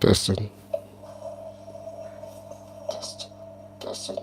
Testing. Testing.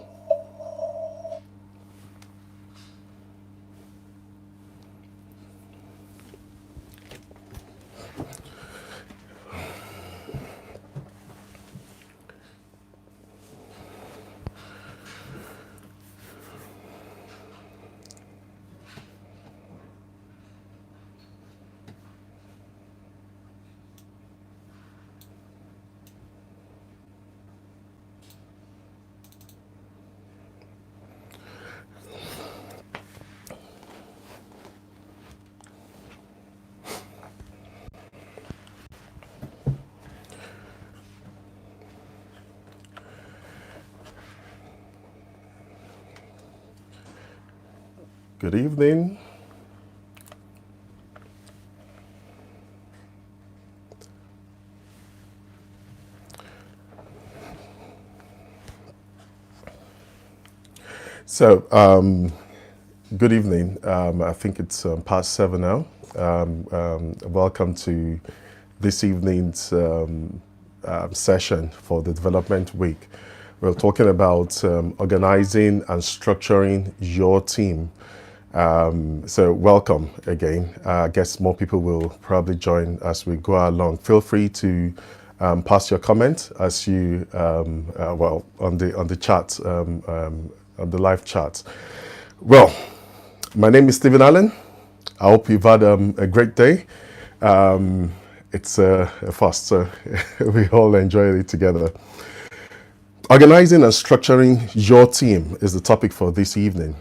Good evening. So, good evening. I think it's past 7 now. Welcome to this evening's session for the Development Week. We're talking about organizing and structuring your team. So welcome again. I guess more people will probably join as we go along. Feel free to pass your comment as you, on the chat, on the live chat. Well, my name is Stephen Allen. I hope you've had a great day. It's a fast, so we all enjoy it together. Organizing and structuring your team is the topic for this evening.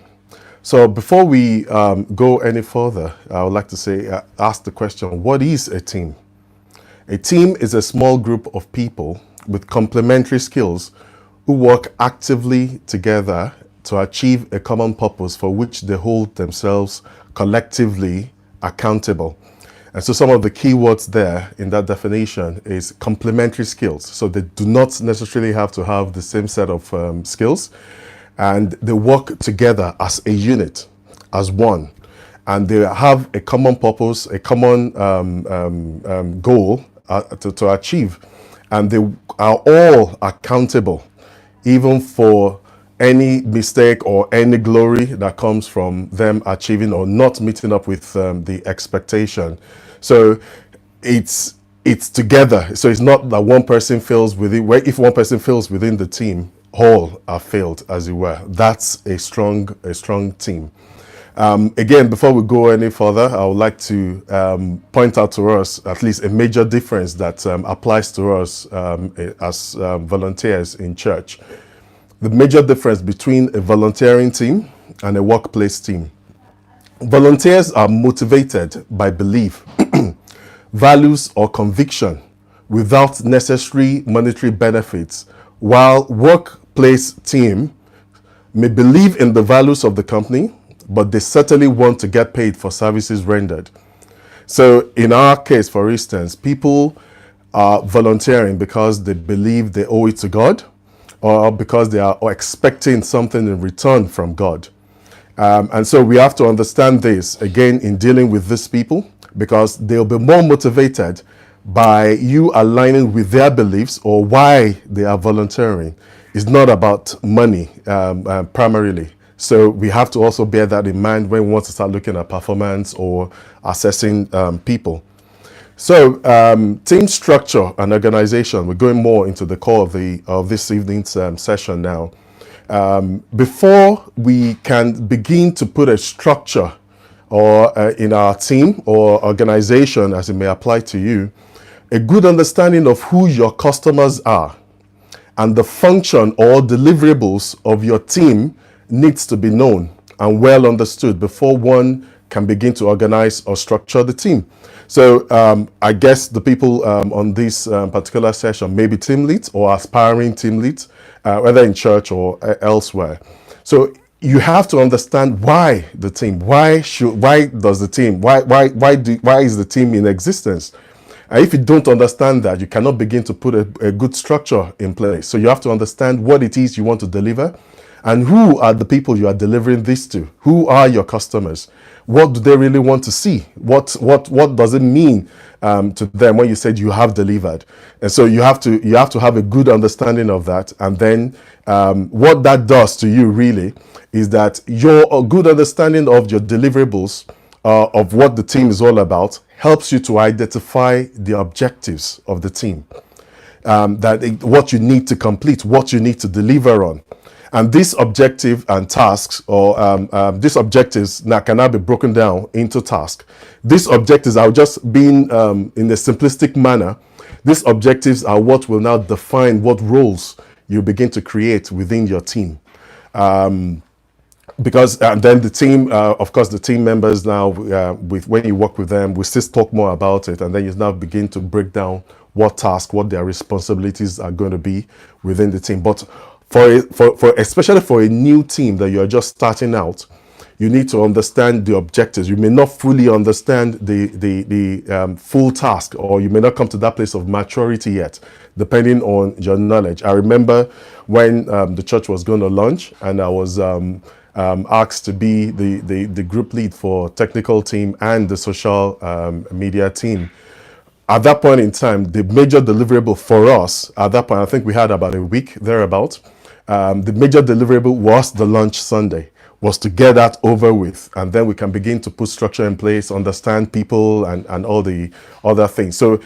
So before we go any further, I would like to ask the question, what is a team? A team is a small group of people with complementary skills who work actively together to achieve a common purpose for which they hold themselves collectively accountable. And so some of the key words there in that definition is complementary skills. So they do not necessarily have to have the same set of skills, and they work together as a unit, as one. And they have a common purpose, a common goal to achieve. And they are all accountable, even for any mistake or any glory that comes from them achieving or not meeting up with the expectation. So it's together. So it's not that one person fails within, where if one person fails within the team, all are failed, as it were. That's a strong team. Again, before we go any further, I would like to point out to us at least a major difference that applies to us as volunteers in church. The major difference between a volunteering team and a workplace team. Volunteers are motivated by belief, values, or conviction without necessary monetary benefits, while workplace team may believe in the values of the company, but they certainly want to get paid for services rendered. So in our case, for instance, people are volunteering because they believe they owe it to God, or because they are expecting something in return from God. And so we have to understand this, again, in dealing with these people, because they'll be more motivated by you aligning with their beliefs or why they are volunteering. It's not about money primarily. So we have to also bear that in mind when we want to start looking at performance or assessing people. So team structure and organization, we're going more into the core of this evening's session now. Before we can begin to put a structure or in our team or organization, as it may apply to you, a good understanding of who your customers are and the function or deliverables of your team needs to be known and well understood before one can begin to organize or structure the team. So I guess the people on this particular session may be team leads or aspiring team leads, whether in church or elsewhere. So you have to understand why the team, why is the team in existence? And if you don't understand that, you cannot begin to put a good structure in place. So you have to understand what it is you want to deliver And who are the people you are delivering this to? Who are your customers? What do they really want to see? What does it mean to them when you said you have delivered? And so you have to have a good understanding of that. And then what that does to you really is that your good understanding of your deliverables, of what the team is all about, helps you to identify the objectives of the team, what you need to complete, what you need to deliver on. And this objective and tasks, or these objectives now cannot be broken down into tasks. These objectives are just being in a simplistic manner. These objectives are what will now define what roles you begin to create within your team. Because then the team, of course, the team members now, when you work with them, we still talk more about it, and then you now begin to break down what task, what their responsibilities are going to be within the team. But for especially for a new team that you're just starting out, you need to understand the objectives. You may not fully understand the full task, or you may not come to that place of maturity yet, depending on your knowledge. I remember when the church was going to launch, and I was asked to be the group lead for technical team and the social media team. At that point in time, the major deliverable for us, at that point, I think we had about a week thereabout, the major deliverable was the launch Sunday, was to get that over with, and then we can begin to put structure in place, understand people, and all the other things. So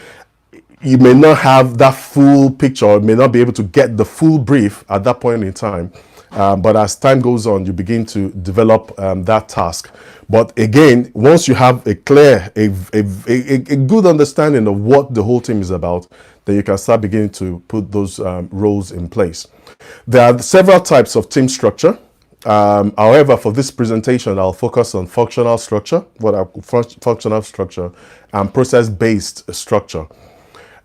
you may not have that full picture, or may not be able to get the full brief at that point in time. But as time goes on, you begin to develop that task. But again, once you have a clear, a good understanding of what the whole team is about, then you can start beginning to put those roles in place. There are several types of team structure. However, for this presentation, I'll focus on functional structure, functional structure, and process-based structure.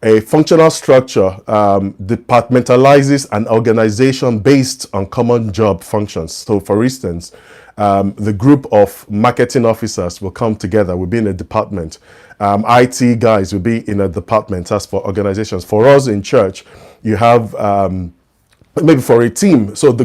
A functional structure departmentalizes an organization based on common job functions. So for instance, the group of marketing officers will come together, will be in a department. IT guys will be in a department. As for organizations, for us in church, you have maybe for a team. So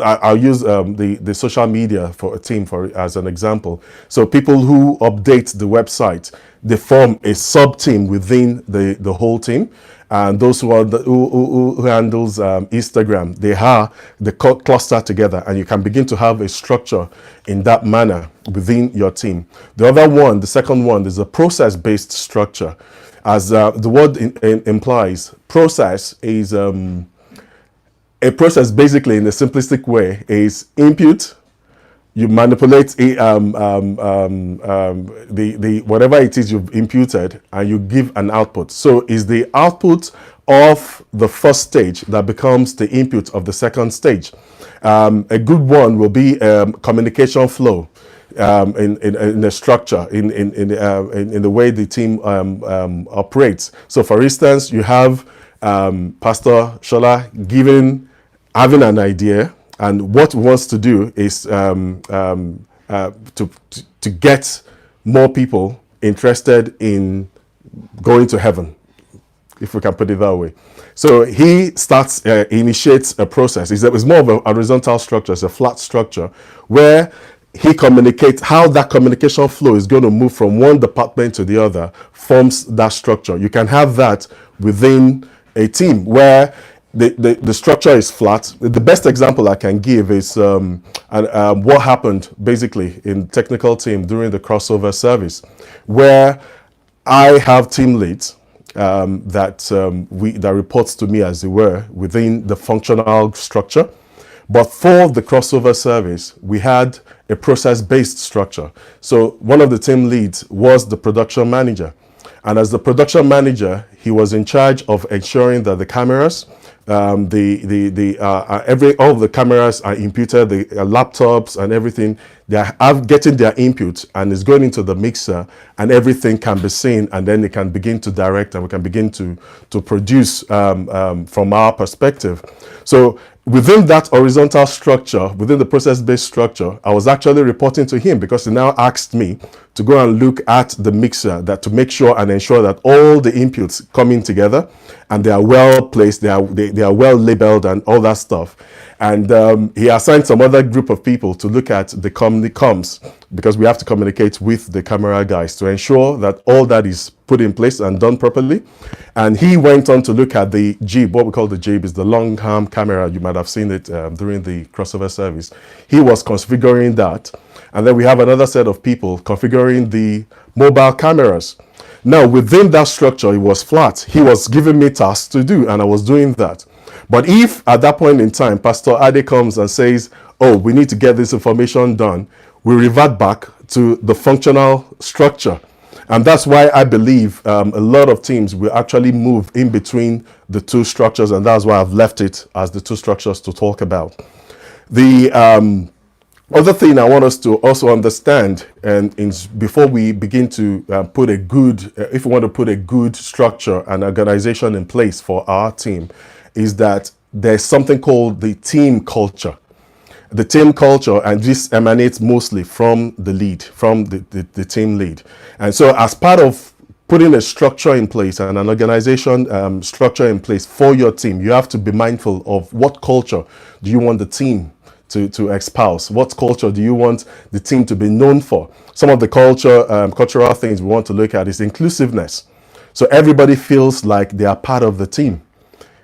I'll use the social media for a team as an example. So people who update the website, they form a sub-team within the whole team. And those who handles Instagram, they cluster together, and you can begin to have a structure in that manner within your team. The second one is a process-based structure. As the word implies, process is a process. Basically, in a simplistic way, is input. You manipulate the whatever it is you've imputed, and you give an output. So is the output of the first stage that becomes the input of the second stage. A good one will be communication flow in the structure, in the way the team operates. So for instance, you have Pastor Shola having an idea, and what he wants to do is to get more people interested in going to heaven, if we can put it that way. So he initiates a process. It's more of a horizontal structure. It's a flat structure where he communicates how that communication flow is going to move from one department to the other, forms that structure. You can have that within a team where the structure is flat. The best example I can give is what happened basically in technical team during the crossover service, where I have team leads that reports to me, as it were, within the functional structure. But for the crossover service, we had a process-based structure. So one of the team leads was the production manager. And as the production manager, he was in charge of ensuring that the cameras, all of the cameras are imputed, the laptops and everything, they are getting their input, and it's going into the mixer, and everything can be seen, and then they can begin to direct, and we can begin to produce from our perspective. So within that horizontal structure, within the process-based structure, I was actually reporting to him, because he now asked me to go and look at the mixer, that to make sure and ensure that all the inputs come in together and they are well placed, they are well labeled and all that stuff. And he assigned some other group of people to look at the comms, because we have to communicate with the camera guys to ensure that all that is put in place and done properly. And he went on to look at the jib. What we call the jib is the long arm camera. You might have seen it during the crossover service. He was configuring that. And then we have another set of people configuring the mobile cameras. Now, within that structure, it was flat. He was giving me tasks to do, and I was doing that. But if at that point in time, Pastor Ade comes and says, oh, we need to get this information done, we revert back to the functional structure. And that's why I believe a lot of teams will actually move in between the two structures, and that's why I've left it as the two structures to talk about. The other thing I want us to also understand, and before we begin to put a good, if we want to put a good structure and organization in place for our team, is that there's something called the team culture. The team culture, and this emanates mostly from the lead, from the team lead. And so as part of putting a structure in place and an organization structure in place for your team, you have to be mindful of what culture do you want the team to espouse. What culture do you want the team to be known for? Some of the cultural things we want to look at is inclusiveness. So everybody feels like they are part of the team.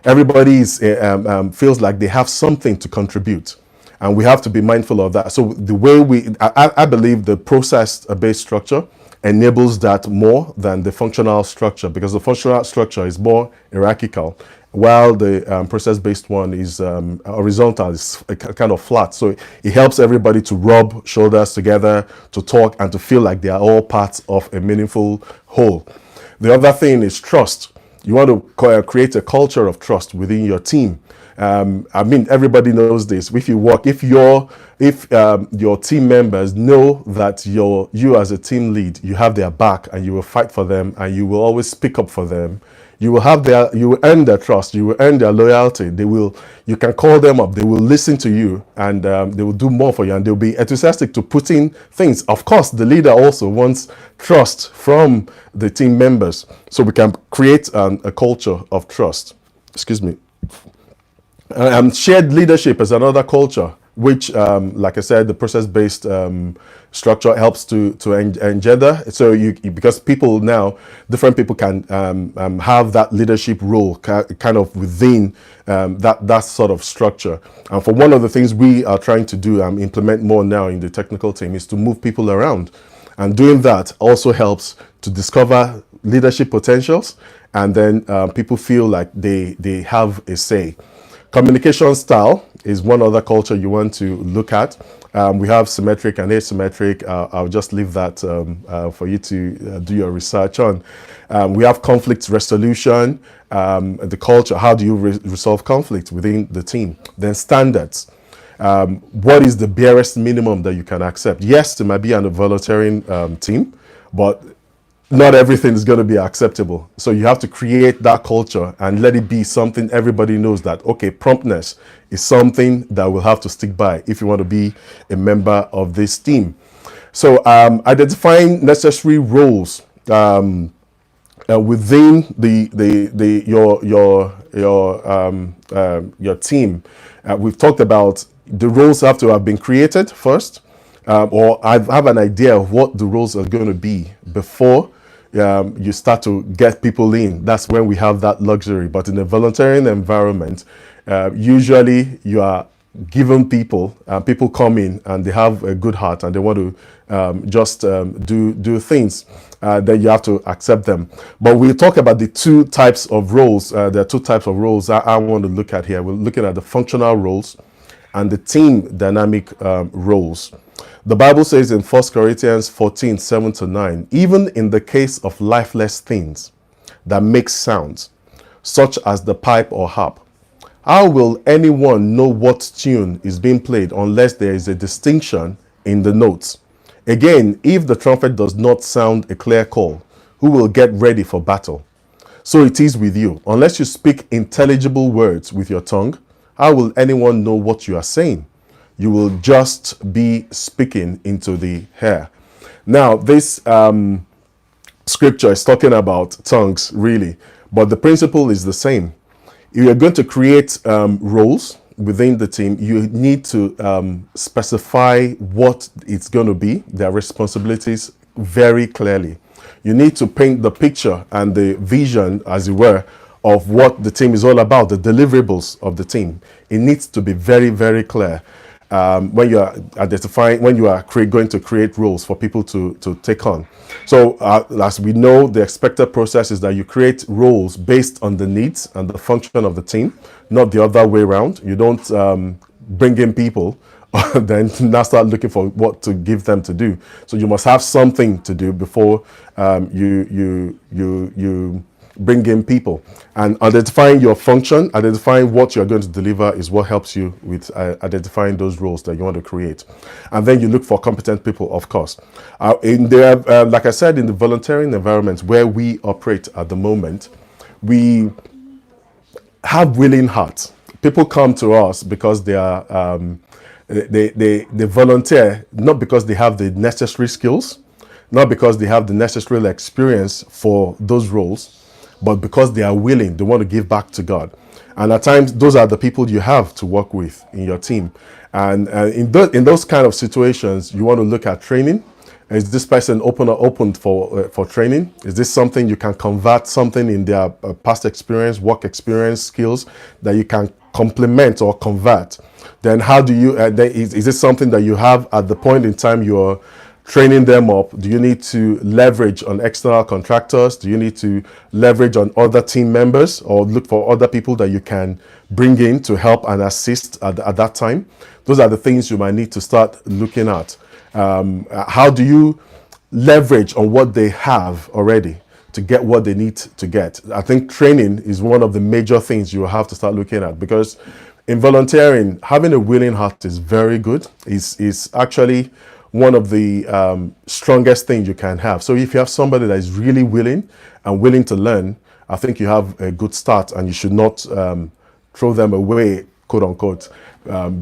Everybody feels like they have something to contribute. And we have to be mindful of that. So the way I believe the process-based structure enables that more than the functional structure, because the functional structure is more hierarchical, while the process-based one is horizontal, is kind of flat. So it helps everybody to rub shoulders together, to talk, and to feel like they are all parts of a meaningful whole. The other thing is trust. You want to create a culture of trust within your team. I mean, everybody knows this. If your team members know that you as a team lead, you have their back and you will fight for them and you will always speak up for them, you will earn their trust, you will earn their loyalty. You can call them up, they will listen to you, and they will do more for you, and they'll be enthusiastic to put in things. Of course, the leader also wants trust from the team members, so we can create a culture of trust. Excuse me. Shared leadership is another culture, which, like I said, the process-based structure helps to engender. So because people now, different people can have that leadership role kind of within that sort of structure. And for one of the things we are trying to do, implement more now in the technical team, is to move people around. And doing that also helps to discover leadership potentials, and then people feel like they have a say. Communication style is one other culture you want to look at. We have symmetric and asymmetric. I'll just leave that for you to do your research on. We have conflict resolution, the culture. How do you resolve conflict within the team? Then standards. What is the barest minimum that you can accept? Yes, there might be a volunteering team, but not everything is going to be acceptable. So you have to create that culture and let it be something everybody knows that, okay, promptness is something that we'll have to stick by if you want to be a member of this team. So identifying necessary roles within your team. We've talked about the roles have to have been created first, or I have an idea of what the roles are going to be before you start to get people in. That's when we have that luxury. But in a volunteering environment, usually you are given people come in and they have a good heart and they want to just do things. Then you have to accept them. But we'll talk about the two types of roles. There are two types of roles I want to look at here. We're looking at the functional roles and the team dynamic roles. The Bible says in 1 Corinthians 14, 7-9, even in the case of lifeless things that make sounds, such as the pipe or harp, how will anyone know what tune is being played unless there is a distinction in the notes? Again, if the trumpet does not sound a clear call, who will get ready for battle? So it is with you. Unless you speak intelligible words with your tongue, how will anyone know what you are saying? You will just be speaking into the air. Now, this scripture is talking about tongues, really, but the principle is the same. You are going to create roles within the team, you need to specify what it's going to be, their responsibilities very clearly. You need to paint the picture and the vision, as it were, of what the team is all about, the deliverables of the team. It needs to be very, very clear. When you are identifying, when you are going to create roles for people to take on. So as we know, the expected process is that you create roles based on the needs and the function of the team, not the other way around. You don't bring in people then now start looking for what to give them to do. So you must have something to do before you bring in people. And identifying your function, identifying what you're going to deliver is what helps you with identifying those roles that you want to create. And then you look for competent people, of course. Like I said, in the volunteering environment where we operate at the moment, we have willing hearts. People come to us because they are they volunteer, not because they have the necessary skills, not because they have the necessary experience for those roles, but because they are willing, they want to give back to God. And at times, those are the people you have to work with in your team. And in those kind of situations, you want to look at training. Is this person open for training? Is this something you can convert something in their past experience, work experience, skills that you can complement or convert? Then how do you, is this something that you have at the point in time you're training them up? Do you need to leverage on external contractors? Do you need to leverage on other team members or look for other people that you can bring in to help and assist at that time? Those are the things you might need to start looking at. How do you leverage on what they have already to get what they need to get? I think training is one of the major things you have to start looking at, because in volunteering, having a willing heart is very good. Is actually one of the strongest things you can have. So if you have somebody that is really willing and willing to learn, I think you have a good start, and you should not throw them away, quote unquote,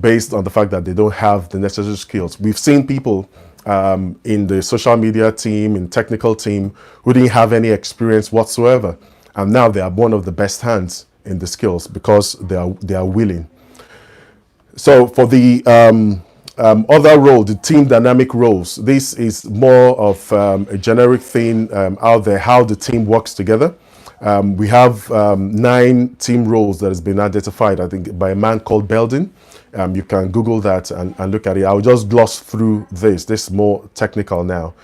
based on the fact that they don't have the necessary skills. We've seen people in the social media team, in technical team, who didn't have any experience whatsoever, and now they are one of the best hands in the skills because they are willing. So for the other role, the team dynamic roles, this is more of a generic thing out there, how the team works together. We have 9 team roles that has been identified, I think, by a man called Belden. You can Google that and look at it. I'll just gloss through this. This is more technical now.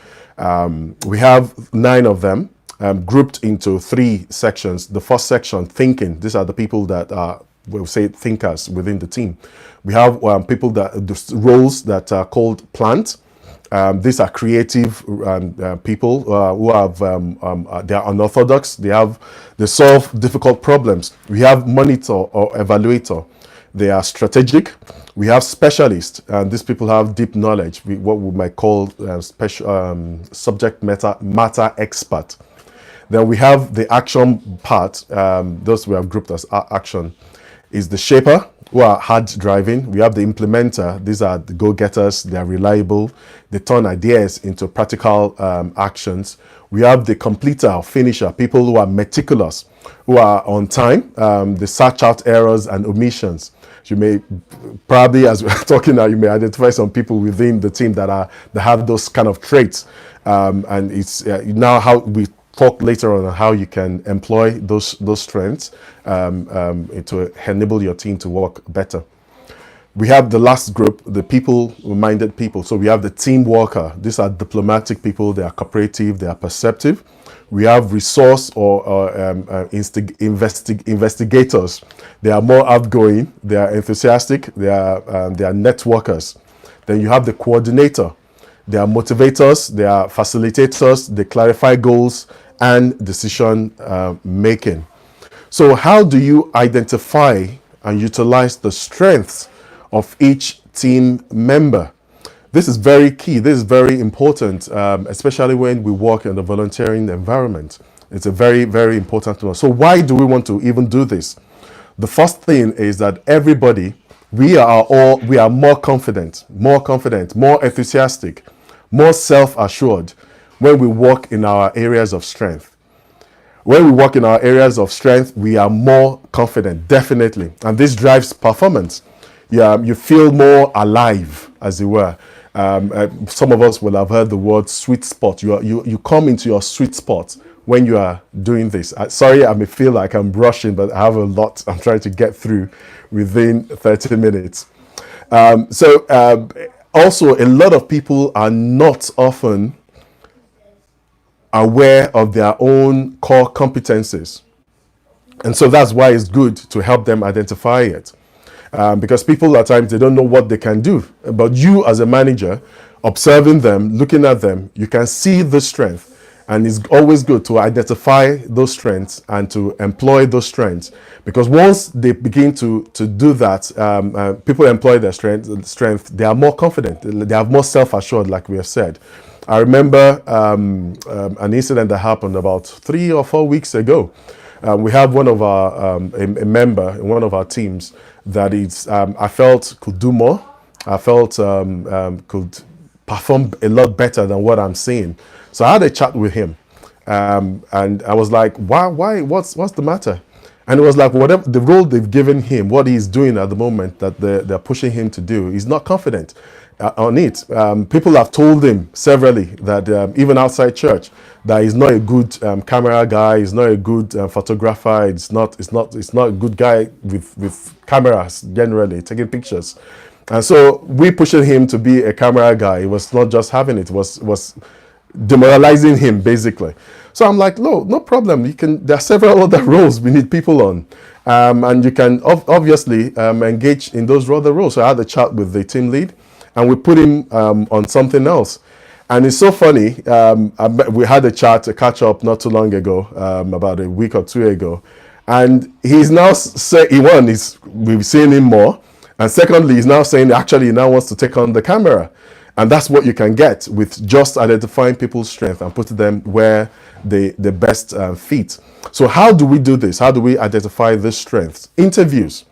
We have 9 of them grouped into 3 sections. The first section, thinking. These are the people that are, we'll say, thinkers within the team. We have people that the roles that are called plant. These are creative people who have they are unorthodox. They solve difficult problems. We have monitor or evaluator. They are strategic. We have specialists, and these people have deep knowledge. What we might call subject matter expert. Then we have the action part. Those we have grouped as action. Is the shaper, who are hard driving. We have the implementer. These are the go-getters. They are reliable. They turn ideas into practical actions. We have the completer or finisher, people who are meticulous, who are on time. They search out errors and omissions. You may probably, as we're talking now, you may identify some people within the team that have those kind of traits. And it's now how we talk later on how you can employ those strengths to enable your team to work better. We have the last group, the people-minded people. So we have the team worker. These are diplomatic people. They are cooperative. They are perceptive. We have resource or investigators. They are more outgoing. They are enthusiastic. They are networkers. Then you have the coordinator. They are motivators. They are facilitators. They clarify goals and decision making. So how do you identify and utilize the strengths of each team member? This is very key. This is very important, especially when we work in the volunteering environment. It's a very, very important one. So why do we want to even do this? The first thing is that everybody, we are more confident, more enthusiastic, more self-assured when we work in our areas of strength. When we work in our areas of strength, we are more confident, definitely. And this drives performance. you feel more alive, as it were. Some of us will have heard the word sweet spot. You come into your sweet spot when you are doing this. Sorry, I may feel like I'm rushing, but I have a lot I'm trying to get through within 30 minutes. Also, a lot of people are not often aware of their own core competencies. And so that's why it's good to help them identify it. Because people at times, they don't know what they can do. But you as a manager, observing them, looking at them, you can see the strength. And it's always good to identify those strengths and to employ those strengths. Because once they begin to do that, people employ their strength, they are more confident. They are more self-assured, like we have said. I remember an incident that happened about 3 or 4 weeks ago. We have one of our, a member in one of our teams that is, I felt could do more. I felt could perform a lot better than what I'm seeing. So I had a chat with him, and I was like, why, what's the matter? And it was like, whatever the role they've given him, what he's doing at the moment that they're pushing him to do, he's not confident on it. People have told him severally that even outside church, that he's not a good camera guy, he's not a good photographer, it's not a good guy with cameras generally taking pictures. And so we pushing him to be a camera guy. It was not just having it, was demoralizing him basically. So I'm like, no problem. There are several other roles we need people on, and you can obviously engage in those other roles. So I had a chat with the team lead, and we put him on something else. And it's so funny. We had a catch up not too long ago, about a week or two ago, and he's now saying we've seen him more, and secondly, he's now saying actually he now wants to take on the camera. And that's what you can get with just identifying people's strength and putting them where they best fit. So how do we do this? How do we identify these strengths? Interviews.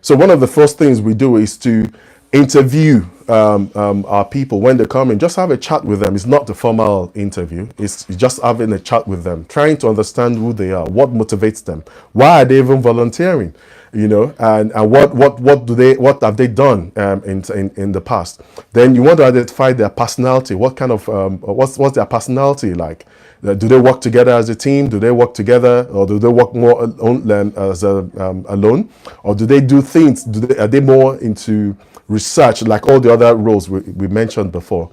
So one of the first things we do is to interview our people when they come in. Just have a chat with them. It's not a formal interview. It's just having a chat with them, trying to understand who they are, what motivates them, why are they even volunteering, and what have they done in the past. Then you want to identify their personality. What kind of what's their personality like? Do they work together as a team? Do they work together, or do they work more alone? Or do they do things? Are they more into research like all the other roles we mentioned before?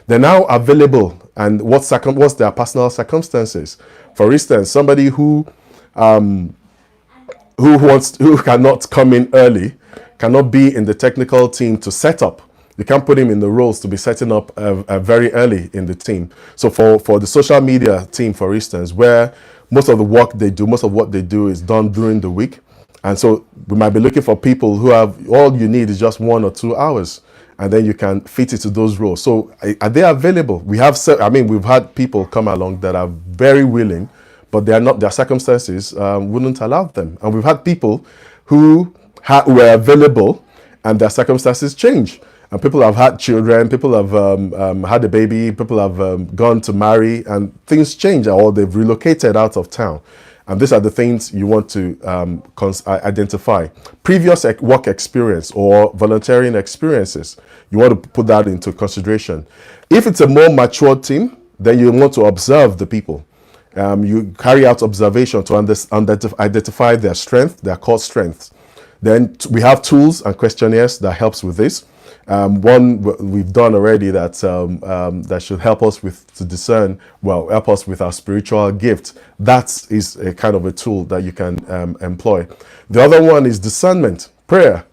They're now available, and what's their personal circumstances? For instance, somebody who cannot come in early, cannot be in the technical team to set up. You can't put him in the roles to be setting up very early in the team. So for the social media team, for instance, where most of what they do is done during the week. And so we might be looking for people who have, all you need is just 1 or 2 hours, and then you can fit it to those roles. So are they available? we've had people come along that are very willing, but their circumstances wouldn't allow them. And we've had people who were available and their circumstances change. And people have had children, people have had a baby, people have gone to marry, and things change, or they've relocated out of town. And these are the things you want to identify. Previous work experience or volunteering experiences, you want to put that into consideration. If it's a more mature team, then you want to observe the people. You carry out observation to identify their strength, their core strengths. Then we have tools and questionnaires that helps with this. One we've done already that should help us help us with our spiritual gift. That is a kind of a tool that you can employ. The other one is discernment, prayer.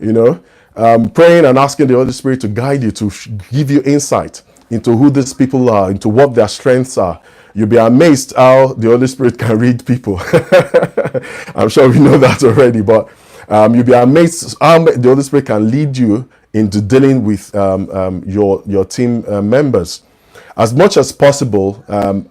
Praying and asking the Holy Spirit to guide you, to give you insight into who these people are, into what their strengths are. You'll be amazed how the Holy Spirit can read people. I'm sure we know that already, but you'll be amazed how the Holy Spirit can lead you into dealing with your team members. As much as possible,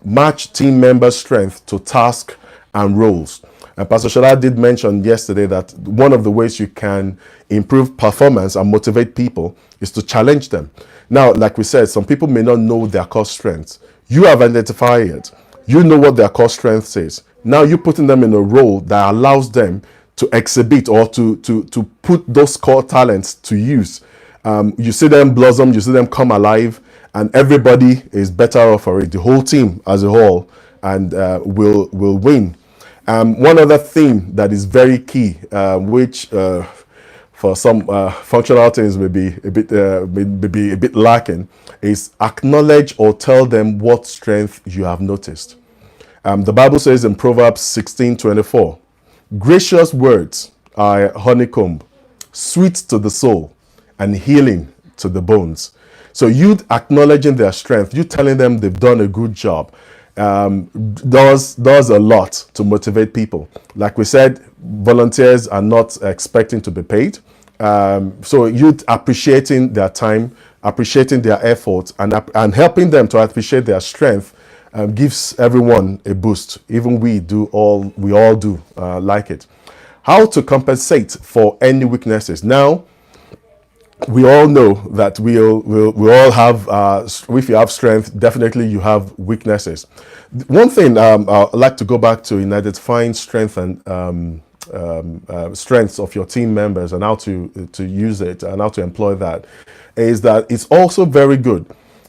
match team members' strength to task and roles. And Pastor Shola did mention yesterday that one of the ways you can improve performance and motivate people is to challenge them. Now, like we said, some people may not know their core strengths. You have identified it. You know what their core strength is. Now you're putting them in a role that allows them to exhibit or to put those core talents to use. You see them blossom, you see them come alive, and everybody is better off for it. The whole team as a whole, and will win. One other thing that is very key, which for some functional things may be a bit lacking, is acknowledge or tell them what strength you have noticed. The Bible says in Proverbs 16:24, gracious words are a honeycomb, sweet to the soul and healing to the bones. So you acknowledging their strength, you telling them they've done a good job, does a lot to motivate people. Like we said, volunteers are not expecting to be paid. So you appreciating their time, appreciating their effort, and helping them to appreciate their strength gives everyone a boost. Even we all do like it. How to compensate for any weaknesses? Now, we all know that we all have, if you have strength, definitely you have weaknesses. One thing I'd like to go back to in identifying strength and strengths of your team members and how to use it and how to employ that, is that it's also very good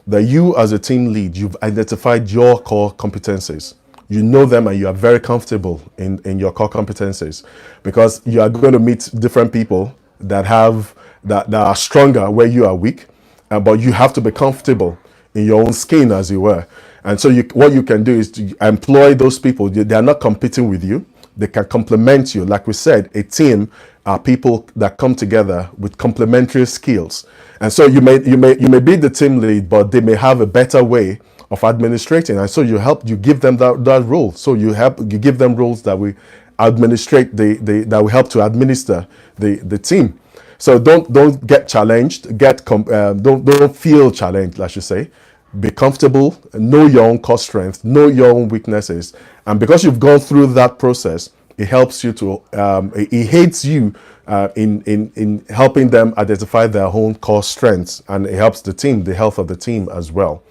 that you as a team lead, you've identified your core competencies. You know them and you are very comfortable in your core competencies, because you are going to meet different people that are stronger where you are weak, but you have to be comfortable in your own skin, as you were. And so what you can do is to employ those people. They are not competing with you. They can complement you. Like we said, a team are people that come together with complementary skills. And so you may be the team lead, but they may have a better way of administrating. And so you give them that role. So you give them roles that will administrate that will help to administer the team. So don't get challenged. Don't feel challenged, I should say. Be comfortable. Know your own core strengths. Know your own weaknesses. And because you've gone through that process, it helps you to. It aids you in helping them identify their own core strengths, and it helps the health of the team as well.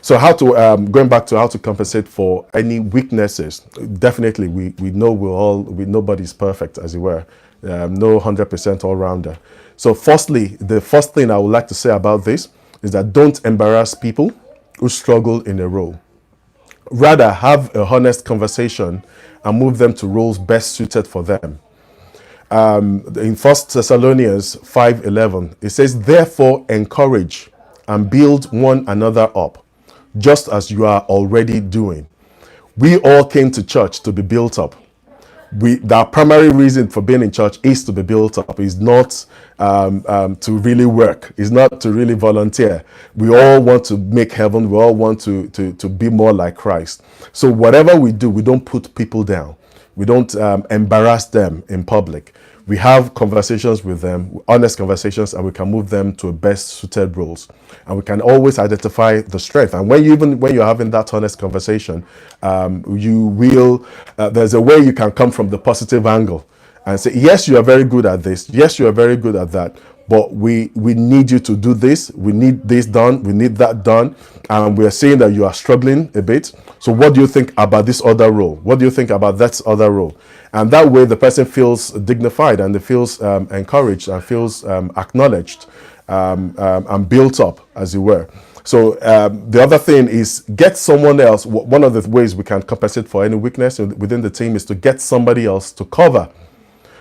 So going back to how to compensate for any weaknesses. Definitely, we know nobody's perfect, as it were. No 100% all-rounder. So firstly, the first thing I would like to say about this is that don't embarrass people who struggle in a role. Rather, have a honest conversation and move them to roles best suited for them. In 1 Thessalonians 5:11, it says, therefore encourage and build one another up, just as you are already doing. We all came to church to be built up. The primary reason for being in church is to be built up, is not to really work, is not to really volunteer. We all want to make heaven. We all want to be more like Christ. So whatever we do, we don't put people down. We don't embarrass them in public. We have conversations with them, honest conversations, and we can move them to best suited roles. And we can always identify the strength. And when you're having that honest conversation, there's a way you can come from the positive angle and say, yes, you are very good at this. Yes, you are very good at that. But we need you to do this. We need this done. We need that done. And we are seeing that you are struggling a bit. So what do you think about this other role? What do you think about that other role? And that way the person feels dignified and they feels encouraged and feels acknowledged and built up, as it were. So the other thing is get someone else. One of the ways we can compensate for any weakness within the team is to get somebody else to cover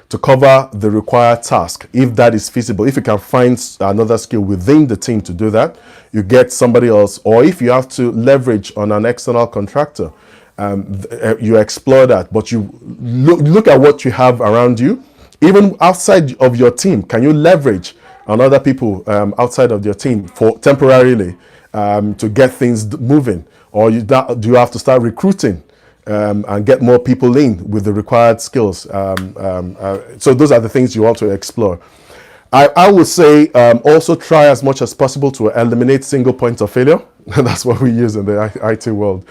the required task, if that is feasible. If you can find another skill within the team to do that, you get somebody else. Or if you have to leverage on an external contractor, you explore that. But you look at what you have around you. Even outside of your team, can you leverage on other people outside of your team for temporarily to get things moving? Or do you have to start recruiting and get more people in with the required skills? So those are the things you want to explore. I would say also try as much as possible to eliminate single points of failure. That's what we use in the IT world.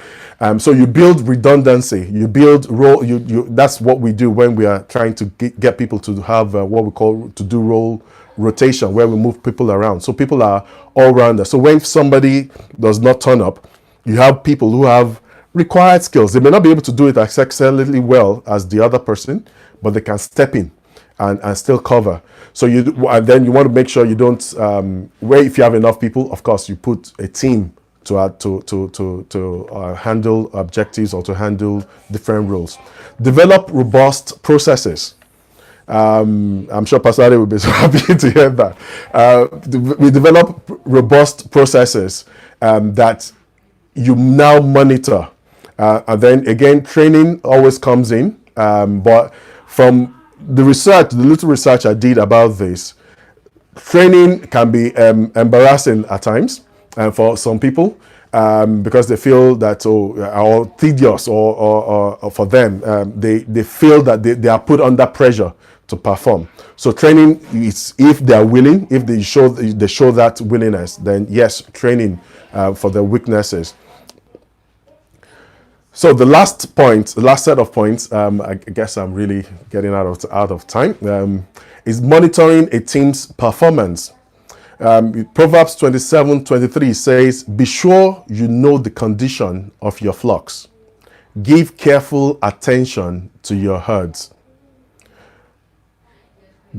So you build redundancy. You build role. That's what we do when we are trying to get people to have what we call to do role rotation, where we move people around. So people are all rounders. So when somebody does not turn up, you have people who have Required skills. They may not be able to do it as excellently well as the other person, but they can step in and still cover. So and then you want to make sure you don't, where if you have enough people, of course, you put a team to handle objectives or to handle different roles. Develop robust processes. I'm sure Pastor Ade will be so happy to hear that. We develop robust processes that you now monitor. And then again, training always comes in. But from the research, the little research I did about this, training can be embarrassing at times for some people because they feel that or tedious or for them they feel that they are put under pressure to perform. So training is, if they are willing, if they show that willingness, then yes, training for their weaknesses. So the last point, the last set of points, I guess I'm really getting out of time, is monitoring a team's performance. Proverbs 27:23 says, "Be sure you know the condition of your flocks. Give careful attention to your herds."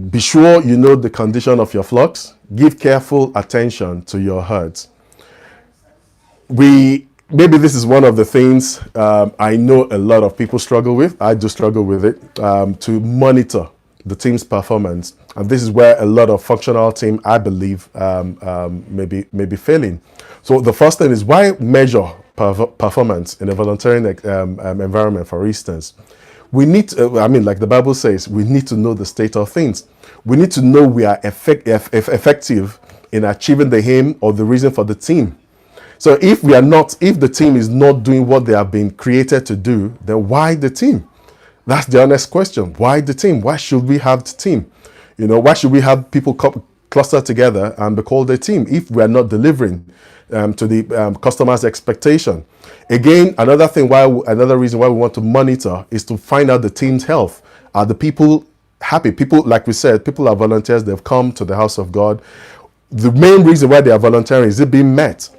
Be sure you know the condition of your flocks. Give careful attention to your herds. Maybe this is one of the things I know a lot of people struggle with. I do struggle with it, to monitor the team's performance. And this is where a lot of functional team, I believe, may be failing. So the first thing is, why measure performance in a volunteering environment, for instance? We need to, like the Bible says, we need to know the state of things. We need to know we are effective in achieving the aim or the reason for the team. So if the team is not doing what they have been created to do, then why the team? That's the honest question. Why the team? Why should we have the team? Why should we have people cluster together and be called a team if we are not delivering to the customer's expectation? Again, another reason why we want to monitor is to find out the team's health. Are the people happy? People, like we said, people are volunteers. They've come to the house of God. The main reason why they are volunteering, is it being met?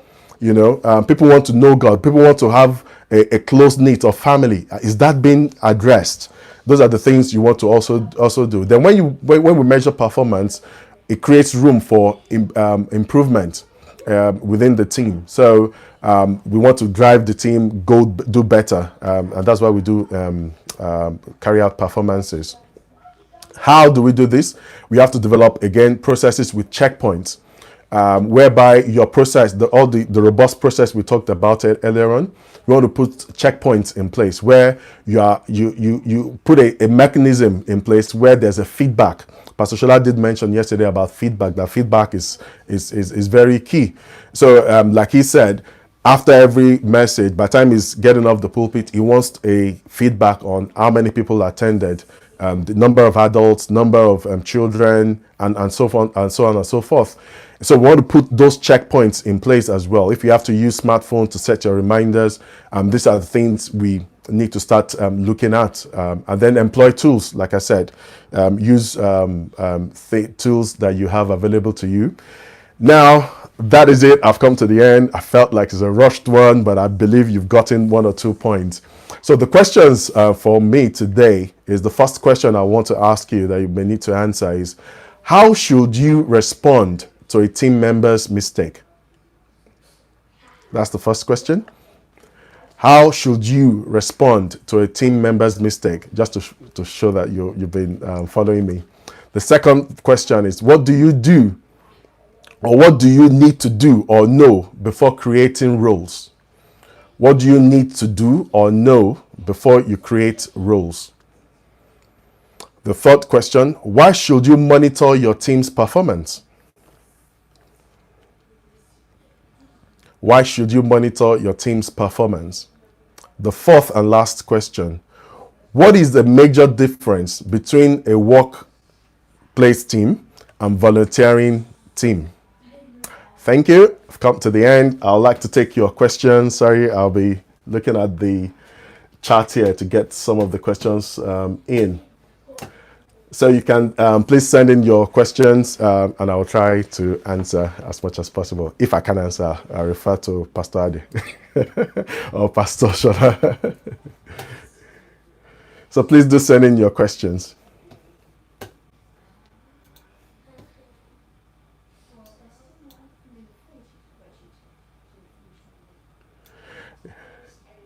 People want to know God. People want to have a close knit of family. Is that being addressed? Those are the things you want to also do. Then when we measure performance, it creates room for improvement within the team. So we want to drive the team do better, and that's why we do carry out performances. How do we do this? We have to develop, again, processes with checkpoints. Whereby your process, the robust process we talked about it earlier on, you want to put checkpoints in place where you put a mechanism in place where there's a feedback. Pastor Shola did mention yesterday about feedback. That feedback is very key. So like he said, after every message, by the time he's getting off the pulpit, he wants a feedback on how many people attended, the number of adults, number of children, and so on and so forth. So we want to put those checkpoints in place as well. If you have to use smartphones to set your reminders, these are the things we need to start looking at. And then employ tools, like I said, use tools that you have available to you. Now, that is it. I've come to the end. I felt like it's a rushed one, but I believe you've gotten 1 or 2 points. So the questions for me today is, the first question I want to ask you that you may need to answer is, how should you respond to a team member's mistake? That's the first question. How should you respond to a team member's mistake? Just to show that you've been following me. The second question is, what do you do, or what do you need to do or know before creating roles? What do you need to do or know before you create roles? The third question, why should you monitor your team's performance? Why should you monitor your team's performance? The fourth and last question, what is the major difference between a workplace team and volunteering team? Thank you. I've come to the end. I'd like to take your questions. Sorry, I'll be looking at the chat here to get some of the questions in. So you can please send in your questions, and I will try to answer as much as possible. If I can answer, I refer to Pastor Adi or Pastor Shola. So please do send in your questions.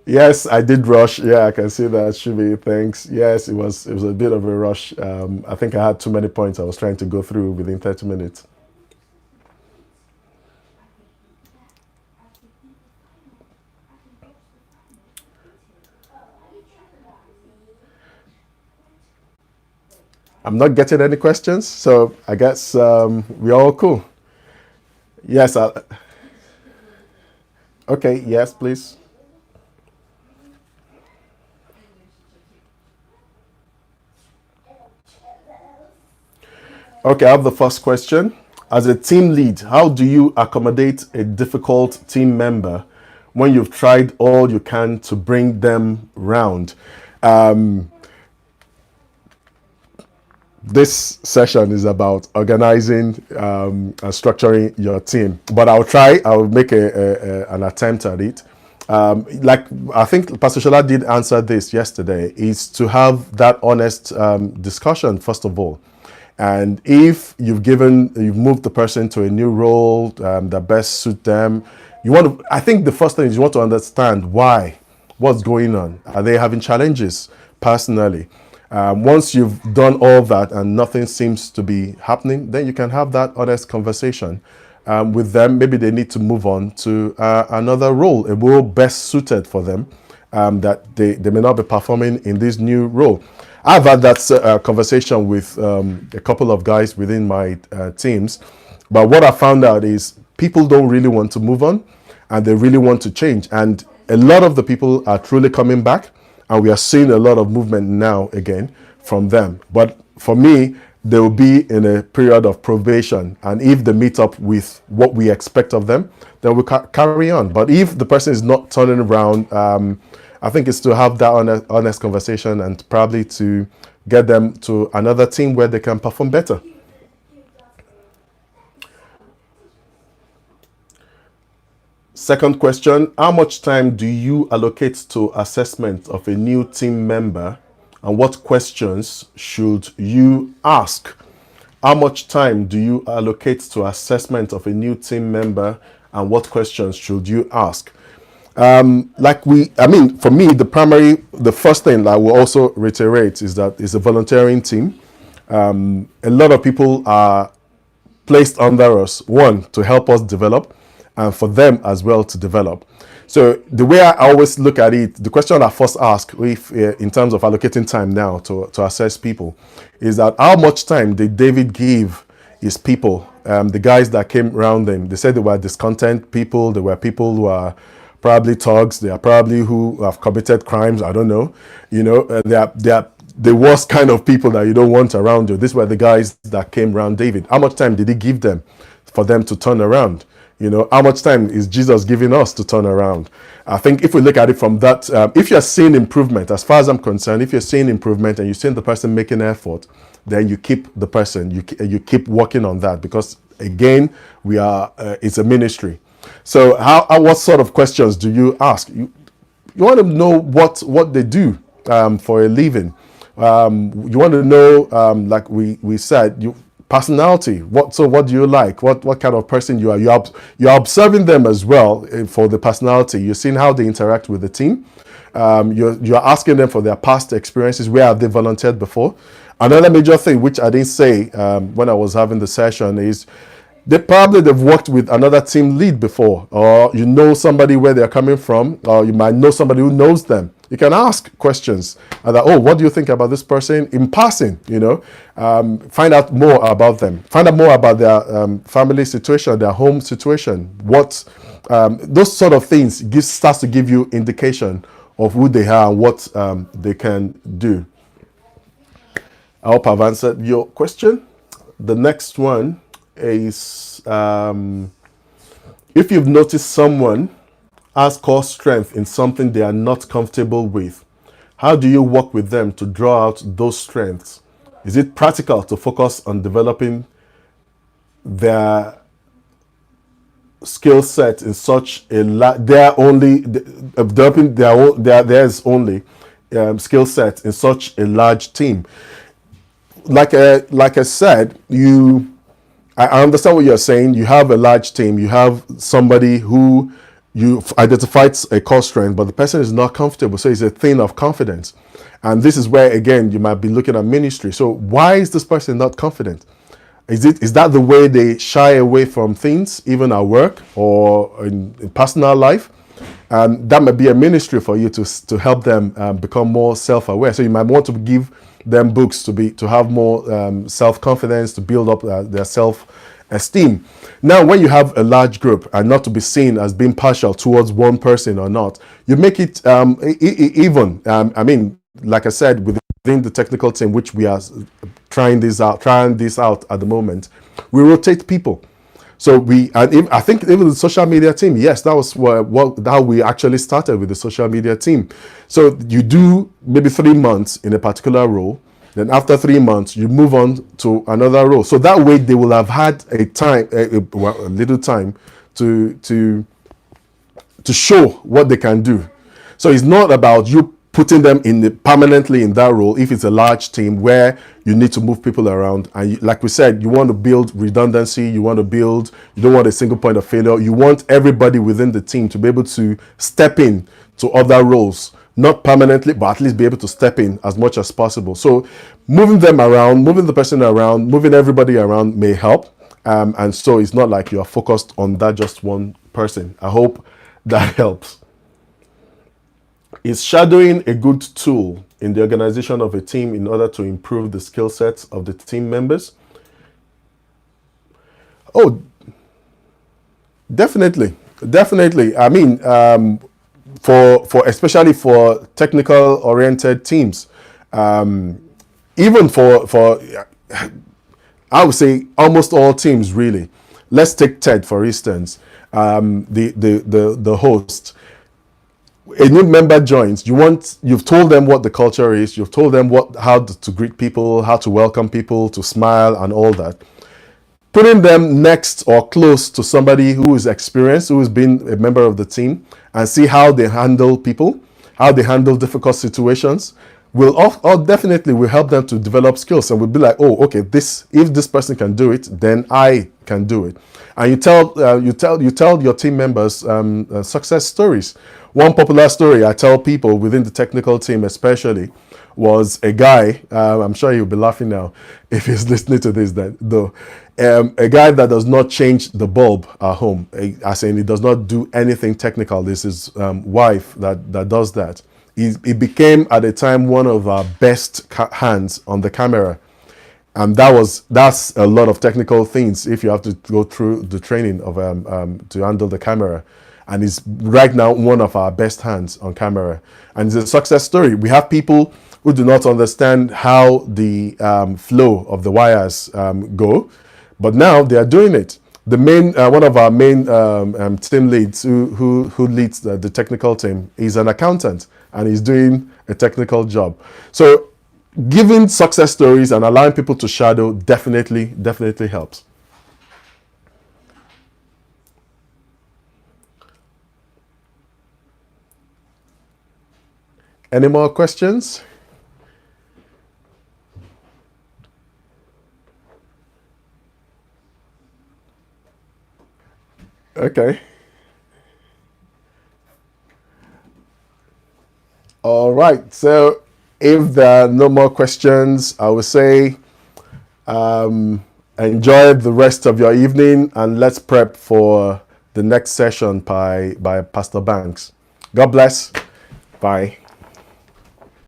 Yes, I did rush. Yeah, I can see that. Should be thanks. Yes, it was a bit of a rush. I think I had too many points I was trying to go through within 30 minutes. I'm not getting any questions, so I guess we're all cool. Yes. Okay. Yes, please. Okay, I have the first question. As a team lead, how do you accommodate a difficult team member when you've tried all you can to bring them round? This session is about organizing and structuring your team, but I'll make an attempt at it. Like I think Pastor Shola did answer this yesterday, is to have that honest discussion first of all. And if you've moved the person to a new role that best suit them, I think the first thing is you want to understand why, what's going on. Are they having challenges personally? Once you've done all that and nothing seems to be happening, then you can have that honest conversation with them. Maybe they need to move on to another role, a role best suited for them, that they may not be performing in this new role. I've had that conversation with a couple of guys within my teams, but what I found out is people don't really want to move on and they really want to change. And a lot of the people are truly coming back, and we are seeing a lot of movement now again from them. But for me, they will be in a period of probation, and if they meet up with what we expect of them, then we'll carry on. But if the person is not turning around, I think it's to have that honest conversation and probably to get them to another team where they can perform better. Second question, how much time do you allocate to assessment of a new team member, and what questions should you ask? How much time do you allocate to assessment of a new team member, and what questions should you ask? For me, the first thing I will also reiterate is that it's a volunteering team. A lot of people are placed under us, one, to help us develop, and for them as well to develop. So the way I always look at it, the question I first ask, if in terms of allocating time now to assess people, is that how much time did David give his people, the guys that came around them? They said they were discontent people, they were people who are probably thugs, they are probably who have committed crimes, I don't know. They are the worst kind of people that you don't want around you. These were the guys that came around David. How much time did he give them for them to turn around? How much time is Jesus giving us to turn around? I think if we look at it from that, if you're seeing improvement, as far as I'm concerned, if you're seeing improvement and you're seeing the person making effort, then you keep the person, you keep working on that, because again, it's a ministry. So what sort of questions do you ask? You want to know what they do for a living. You want to know, like we said, personality. What do you like? What kind of person you are? You're observing them as well for the personality. You're seeing how they interact with the team. You're asking them for their past experiences. Where have they volunteered before? Another major thing, which I didn't say when I was having the session, is they've worked with another team lead before, or you know somebody where they're coming from, or you might know somebody who knows them. You can ask questions that, what do you think about this person in passing? Find out more about them. Find out more about their family situation, their home situation. Those sort of things starts to give you indication of who they are and what they can do. I hope I've answered your question. The next one is, if you've noticed someone has core strength in something they are not comfortable with, how do you work with them to draw out those strengths? Is it practical to focus on developing their skill set in such a developing theirs only skill set in such a large team? Like I said, I understand what you're saying. You have a large team. You have somebody who you've identified a core strength, but the person is not comfortable. So it's a thing of confidence. And this is where, again, you might be looking at ministry. So why is this person not confident? Is that the way they shy away from things, even at work or in personal life? That might be a ministry for you to help them become more self-aware. So you might want to give them books to have more self-confidence, to build up their self-esteem. Now, when you have a large group, and not to be seen as being partial towards one person or not, you make it even. Like I said, within the technical team, which we are trying this out at the moment, we rotate people. So I think even the social media team, yes, that was how we actually started with the social media team. So you do maybe 3 months in a particular role, then after 3 months you move on to another role. So that way they will have had a little time to show what they can do. So it's not about you putting them permanently in that role if it's a large team where you need to move people around. And like we said, you want to build redundancy, you don't want a single point of failure. You want everybody within the team to be able to step in to other roles, not permanently, but at least be able to step in as much as possible. So moving them around, moving the person around, moving everybody around may help. And so it's not like you're focused on that just one person. I hope that helps. Is shadowing a good tool in the organization of a team in order to improve the skill sets of the team members? Oh, definitely. I mean, for especially for technical oriented teams, even for I would say almost all teams really. Let's take TED for instance, the host. A new member joins, you've told them what the culture is, you've told them how to greet people, how to welcome people, to smile and all that. Putting them next or close to somebody who is experienced, who has been a member of the team, and see how they handle people, how they handle difficult situations, will definitely help them to develop skills, and will be like, oh, okay, if this person can do it, then I can do it. And you tell your team members success stories. One popular story I tell people within the technical team especially was a guy, I'm sure he'll be laughing now if he's listening to this, a guy that does not change the bulb at home, as in he does not do anything technical. This is wife that does that. He became at the time one of our best hands on the camera. And that's a lot of technical things if you have to go through the training of to handle the camera. And he's right now one of our best hands on camera. And it's a success story. We have people who do not understand how the flow of the wires go, but now they are doing it. The one of our main team leads who leads the technical team is an accountant, and he's doing a technical job. So giving success stories and allowing people to shadow definitely helps. Any more questions? Okay. All right. So if there are no more questions, I will say enjoy the rest of your evening, and let's prep for the next session by Pastor Banks. God bless. Bye.